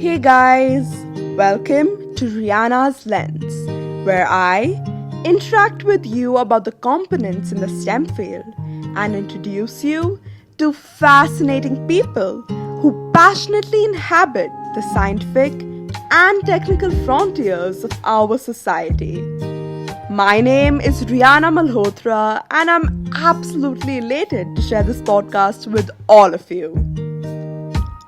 Hey guys, welcome to Rihanna's Lens, where I interact with you about the components in the STEM field and introduce you to fascinating people who passionately inhabit the scientific and technical frontiers of our society. My name is Rihanna Malhotra, and I'm absolutely elated to share this podcast with all of you.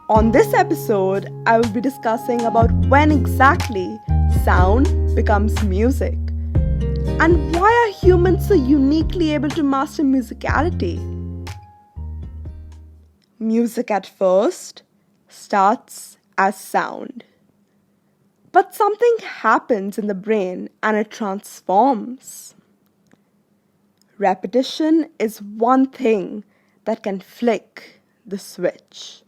On this episode, I will be discussing about when exactly sound becomes music and why are humans so uniquely able to master musicality. Music at first starts as sound. But something happens in the brain and it transforms. Repetition is one thing that can flick the switch.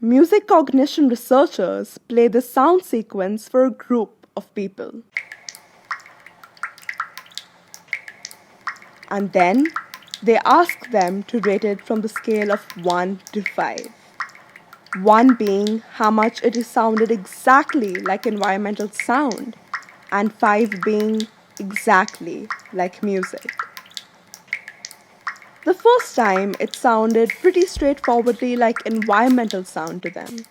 Music cognition researchers play the sound sequence for a group of people. And then they ask them to rate it from the scale of 1 to 5. 1 being how much it is sounded exactly like environmental sound, and 5 being exactly like music. The first time it sounded pretty straightforwardly like environmental sound to them.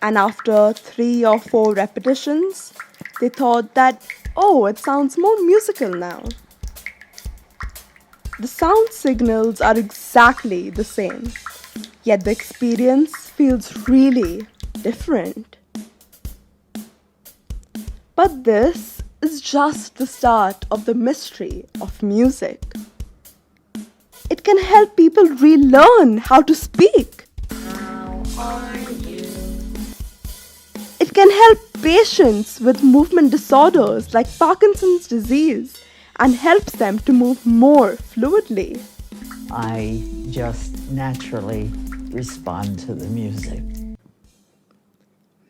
And after 3 or 4 repetitions, they thought that, oh, it sounds more musical now. The sound signals are exactly the same, yet the experience feels really different. But this is just the start of the mystery of music. It can help people relearn how to speak. How are you? It can help patients with movement disorders like Parkinson's disease and helps them to move more fluidly. I just naturally respond to the music.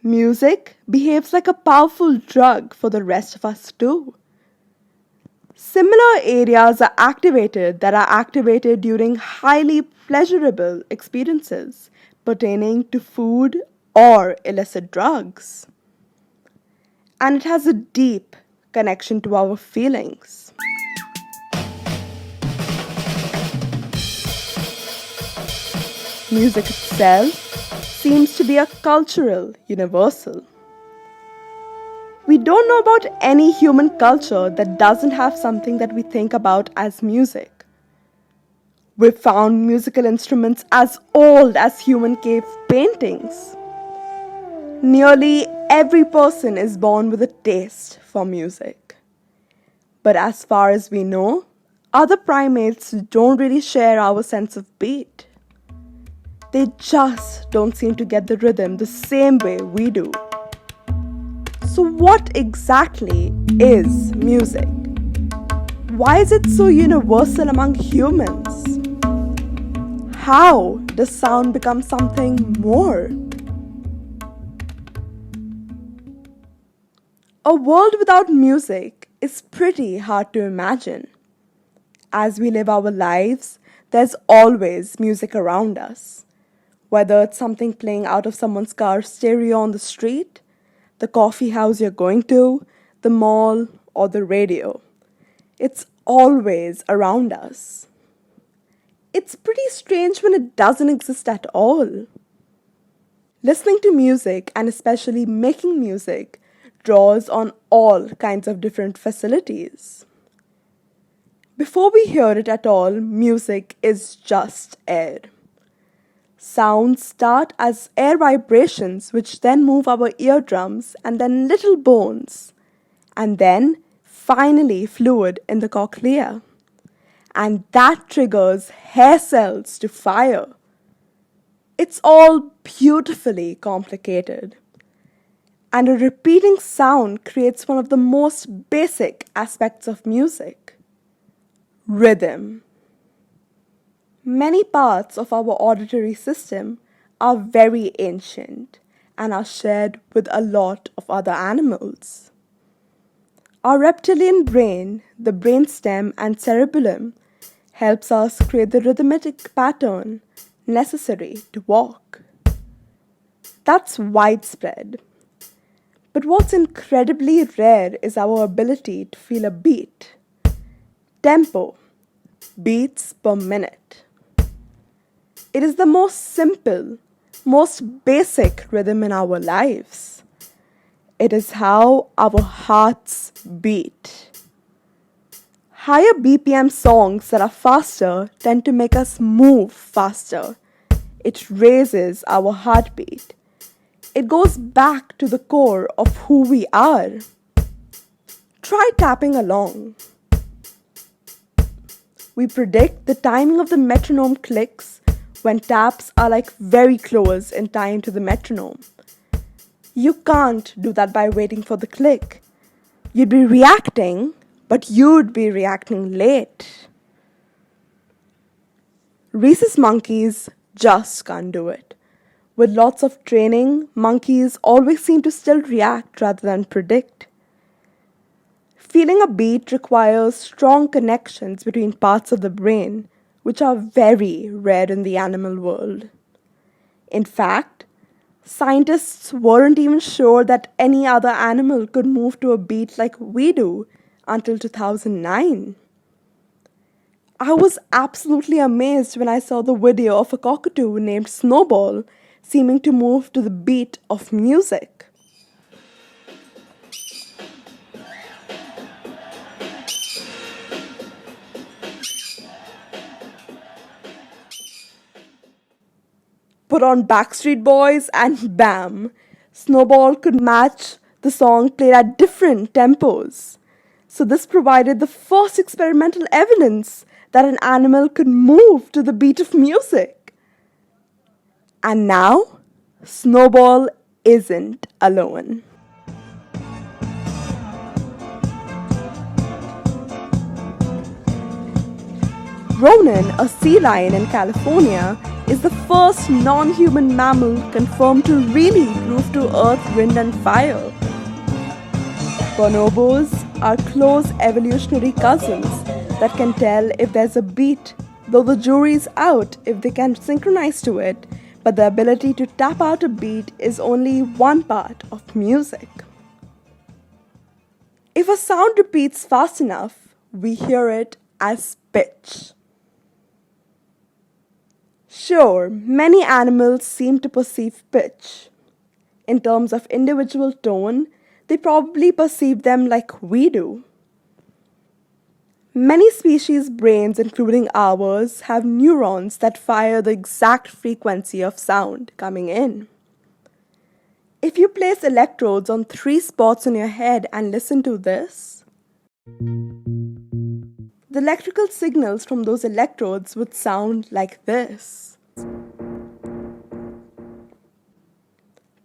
Music behaves like a powerful drug for the rest of us too. Similar areas are activated during highly pleasurable experiences pertaining to food or illicit drugs. And it has a deep connection to our feelings. Music itself seems to be a cultural universal. We don't know about any human culture that doesn't have something that we think about as music. We've found musical instruments as old as human cave paintings. Nearly every person is born with a taste for music. But as far as we know, other primates don't really share our sense of beat. They just don't seem to get the rhythm the same way we do. So what exactly is music? Why is it so universal among humans? How does sound become something more? A world without music is pretty hard to imagine. As we live our lives, there's always music around us. Whether it's something playing out of someone's car stereo on the street, the coffee house you're going to, the mall, or the radio. It's always around us. It's pretty strange when it doesn't exist at all. Listening to music, and especially making music, draws on all kinds of different facilities. Before we hear it at all, music is just air. Sounds start as air vibrations which then move our eardrums and then little bones and then finally fluid in the cochlea. And that triggers hair cells to fire. It's all beautifully complicated. And a repeating sound creates one of the most basic aspects of music: rhythm. Many parts of our auditory system are very ancient and are shared with a lot of other animals. Our reptilian brain, the brainstem and cerebellum, helps us create the rhythmic pattern necessary to walk. That's widespread. But what's incredibly rare is our ability to feel a beat. Tempo, beats per minute. It is the most simple, most basic rhythm in our lives. It is how our hearts beat. Higher BPM songs that are faster tend to make us move faster. It raises our heartbeat. It goes back to the core of who we are. Try tapping along. We predict the timing of the metronome clicks when taps are like very close in time to the metronome. You can't do that by waiting for the click. You'd be reacting, but you'd be reacting late. Rhesus monkeys just can't do it. With lots of training, monkeys always seem to still react rather than predict. Feeling a beat requires strong connections between parts of the brain, which are very rare in the animal world. In fact, scientists weren't even sure that any other animal could move to a beat like we do until 2009. I was absolutely amazed when I saw the video of a cockatoo named Snowball seeming to move to the beat of music. Put on Backstreet Boys and bam, Snowball could match the song played at different tempos. So this provided the first experimental evidence that an animal could move to the beat of music. And now, Snowball isn't alone. Ronan, a sea lion in California, is the first non-human mammal confirmed to really groove to earth, wind and fire. Bonobos are close evolutionary cousins that can tell if there's a beat, though the jury's out if they can synchronize to it, but the ability to tap out a beat is only one part of music. If a sound repeats fast enough, we hear it as pitch. Sure, many animals seem to perceive pitch. In terms of individual tone, they probably perceive them like we do. Many species' brains, including ours, have neurons that fire the exact frequency of sound coming in. If you place electrodes on 3 spots on your head and listen to this, the electrical signals from those electrodes would sound like this.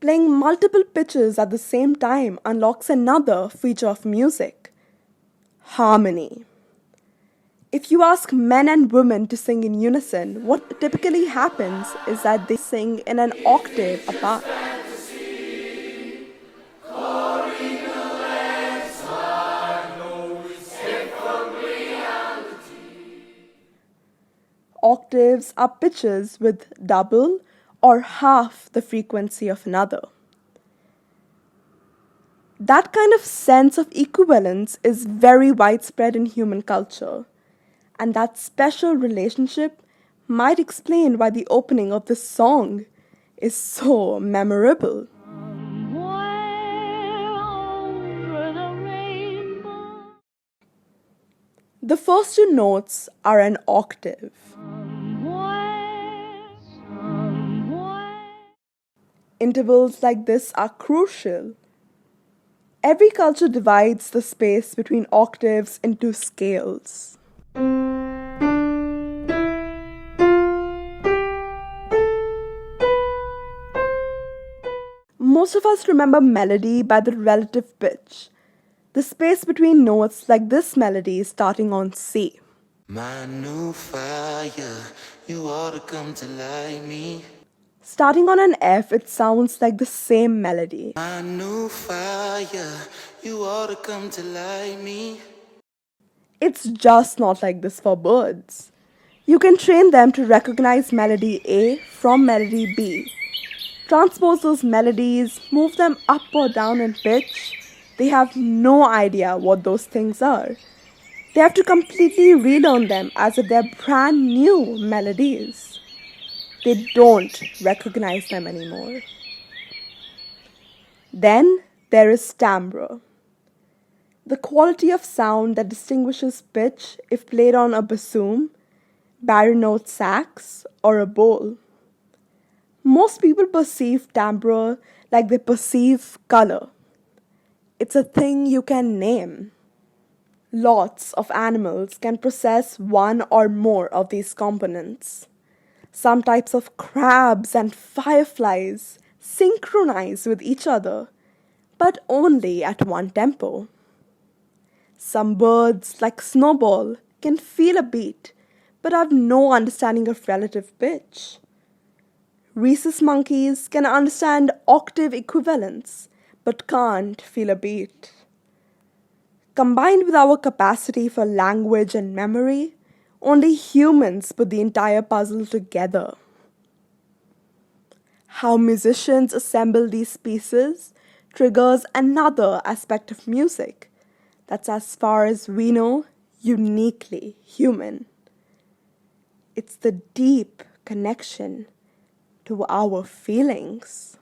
Playing multiple pitches at the same time unlocks another feature of music: harmony. If you ask men and women to sing in unison, what typically happens is that they sing in an octave apart. Octaves are pitches with double or half the frequency of another. That kind of sense of equivalence is very widespread in human culture, and that special relationship might explain why the opening of this song is so memorable. The first 2 notes are an octave. Intervals like this are crucial. Every culture divides the space between octaves into scales. Most of us remember melody by the relative pitch. The space between notes like this melody starting on C. My new fire, you ought to come to light me. Starting on an F, it sounds like the same melody. My new fire, you ought to come to light me. It's just not like this for birds. You can train them to recognize melody A from melody B. transpose those melodies, move them up or down in pitch, they have no idea what those things are. They have to completely relearn them as if they're brand new melodies. They don't recognize them anymore. Then there is timbre, the quality of sound that distinguishes pitch if played on a bassoon, baritone sax, or a bowl. Most people perceive timbre like they perceive color. It's a thing you can name. Lots of animals can possess one or more of these components. Some types of crabs and fireflies synchronize with each other, but only at one tempo. Some birds, like Snowball, can feel a beat, but have no understanding of relative pitch. Rhesus monkeys can understand octave equivalence, but can't feel a beat. Combined with our capacity for language and memory, only humans put the entire puzzle together. How musicians assemble these pieces triggers another aspect of music that's, as far as we know, uniquely human. It's the deep connection to our feelings.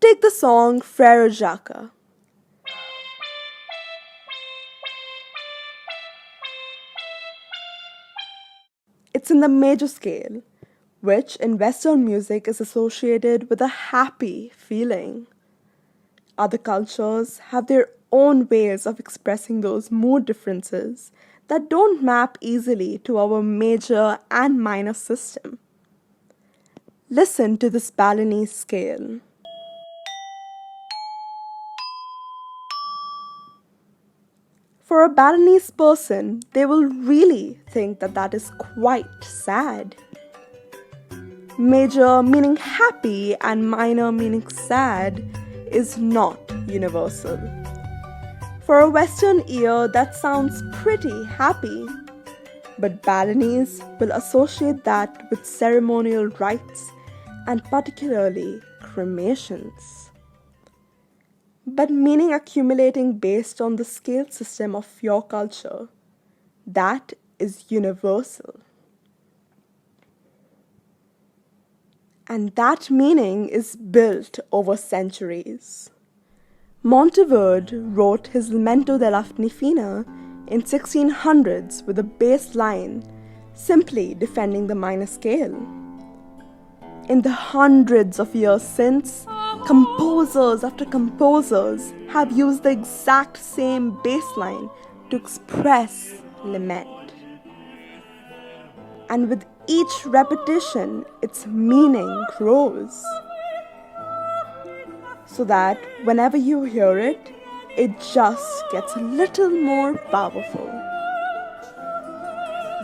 Take the song Frere Jacques. It's in the major scale, which in Western music is associated with a happy feeling. Other cultures have their own ways of expressing those mood differences that don't map easily to our major and minor system. Listen to this Balinese scale. For a Balinese person, they will really think that is quite sad. Major meaning happy and minor meaning sad is not universal. For a Western ear, that sounds pretty happy, but Balinese will associate that with ceremonial rites and particularly cremations. But meaning accumulating based on the scale system of your culture, that is universal. And that meaning is built over centuries. Monteverde wrote his Lamento della Fina in 1600s with a bass line simply defending the minor scale. In the hundreds of years since, composers after composers have used the exact same bass line to express lament. And with each repetition, its meaning grows. So that whenever you hear it, it just gets a little more powerful.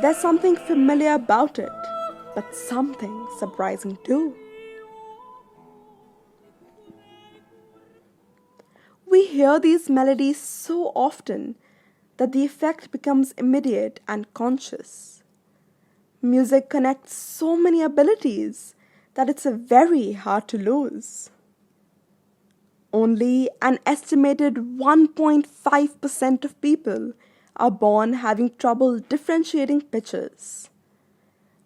There's something familiar about it, but something surprising too. We hear these melodies so often that the effect becomes immediate and conscious. Music connects so many abilities that it's very hard to lose. Only an estimated 1.5% of people are born having trouble differentiating pitches.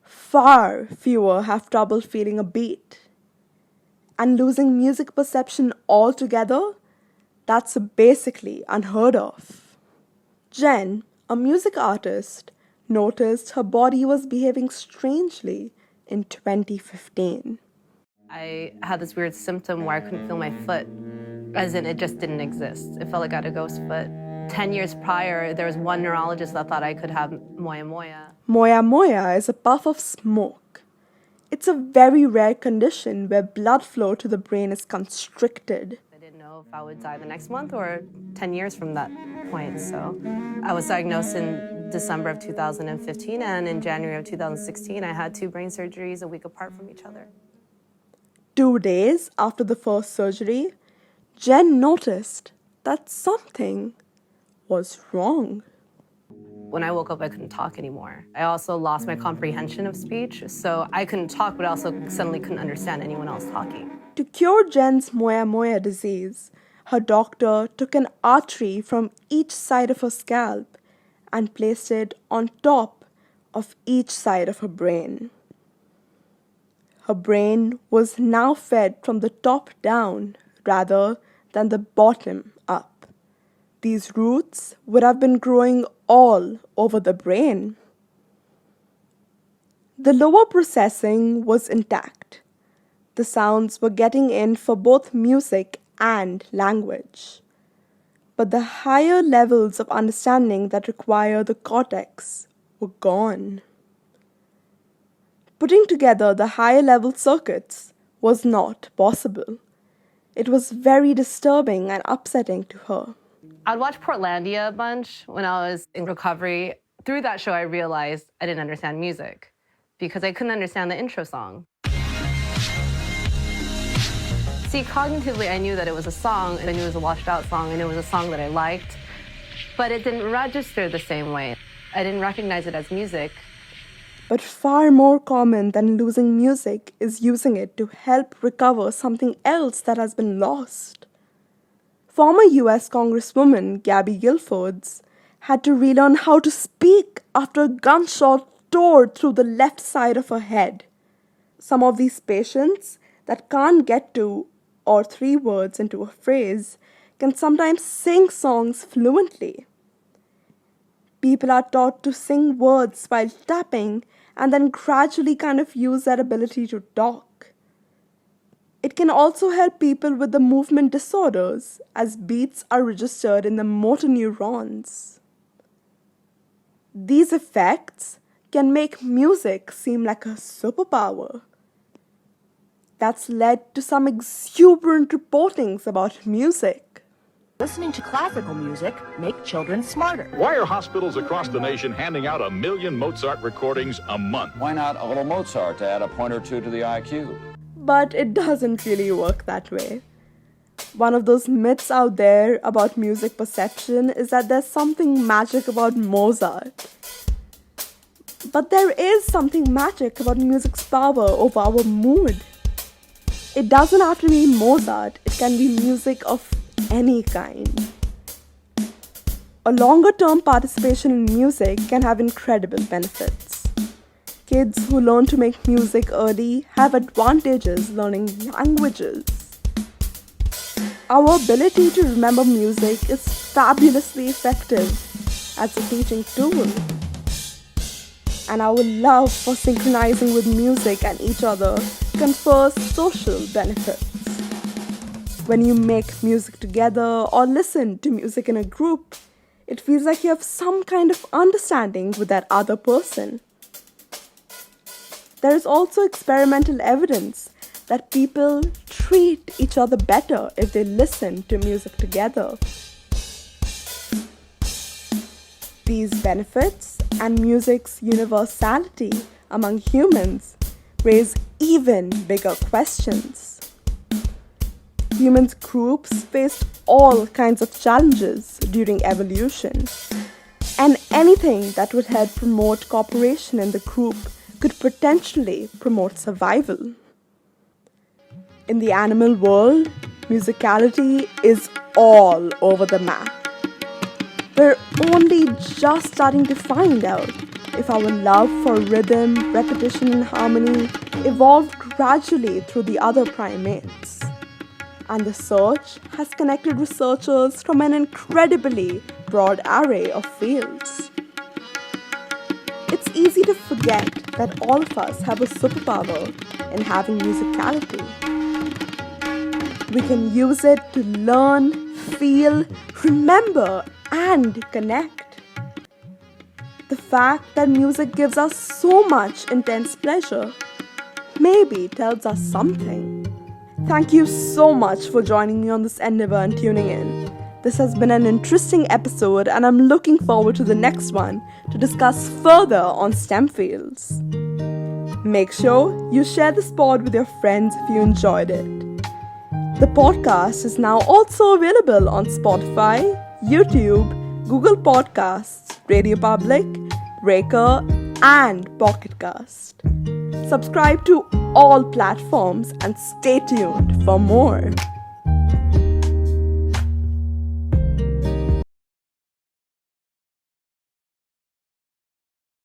Far fewer have trouble feeling a beat. And losing music perception altogether, that's basically unheard of. Jen, a music artist, noticed her body was behaving strangely in 2015. I had this weird symptom where I couldn't feel my foot, as in it just didn't exist. It felt like I had a ghost foot. 10 years prior, there was one neurologist that thought I could have moya moya. Moya moya is a puff of smoke. It's a very rare condition where blood flow to the brain is constricted. I didn't know if I would die the next month or 10 years from that point. So I was diagnosed in December of 2015, and in January of 2016, I had 2 brain surgeries a week apart from each other. 2 days after the first surgery, Jen noticed that something was wrong. When I woke up, I couldn't talk anymore. I also lost my comprehension of speech, so I couldn't talk, but I also suddenly couldn't understand anyone else talking. To cure Jen's moya moya disease, her doctor took an artery from each side of her scalp and placed it on top of each side of her brain. Her brain was now fed from the top down rather than the bottom up. These roots would have been growing all over the brain. The lower processing was intact. The sounds were getting in for both music and language. But the higher levels of understanding that require the cortex were gone. Putting together the higher level circuits was not possible. It was very disturbing and upsetting to her. I'd watch Portlandia a bunch when I was in recovery. Through that show, I realized I didn't understand music because I couldn't understand the intro song. See, cognitively, I knew that it was a song, and I knew it was a washed-out song, and it was a song that I liked, but it didn't register the same way. I didn't recognize it as music. But far more common than losing music is using it to help recover something else that has been lost. Former US Congresswoman Gabby Gilfords had to relearn how to speak after a gunshot tore through the left side of her head. Some of these patients that can't get 2 or 3 words into a phrase can sometimes sing songs fluently. People are taught to sing words while tapping and then gradually kind of use that ability to talk. It can also help people with the movement disorders as beats are registered in the motor neurons. These effects can make music seem like a superpower. That's led to some exuberant reportings about music. Listening to classical music make children smarter. Why are hospitals across the nation handing out 1 million Mozart recordings a month? Why not a little Mozart to add a point or two to the IQ? But it doesn't really work that way. One of those myths out there about music perception is that there's something magic about Mozart. But there is something magic about music's power over our mood. It doesn't have to be Mozart, it can be music of any kind. A longer-term participation in music can have incredible benefits. Kids who learn to make music early have advantages learning languages. Our ability to remember music is fabulously effective as a teaching tool. And our love for synchronizing with music and each other confers social benefits. When you make music together or listen to music in a group, it feels like you have some kind of understanding with that other person. There is also experimental evidence that people treat each other better if they listen to music together. These benefits and music's universality among humans raise even bigger questions. Human groups faced all kinds of challenges during evolution, and anything that would help promote cooperation in the group could potentially promote survival. In the animal world, musicality is all over the map. We're only just starting to find out if our love for rhythm, repetition, and harmony evolved gradually through the other primates. And the search has connected researchers from an incredibly broad array of fields. It's easy to forget that all of us have a superpower in having musicality. We can use it to learn, feel, remember, and connect. The fact that music gives us so much intense pleasure maybe tells us something. Thank you so much for joining me on this endeavor and tuning in. This has been an interesting episode, and I'm looking forward to the next one to discuss further on STEM fields. Make sure you share this pod with your friends if you enjoyed it. The podcast is now also available on Spotify, YouTube, Google Podcasts, RadioPublic, Breaker, and PocketCast. Subscribe to all platforms and stay tuned for more.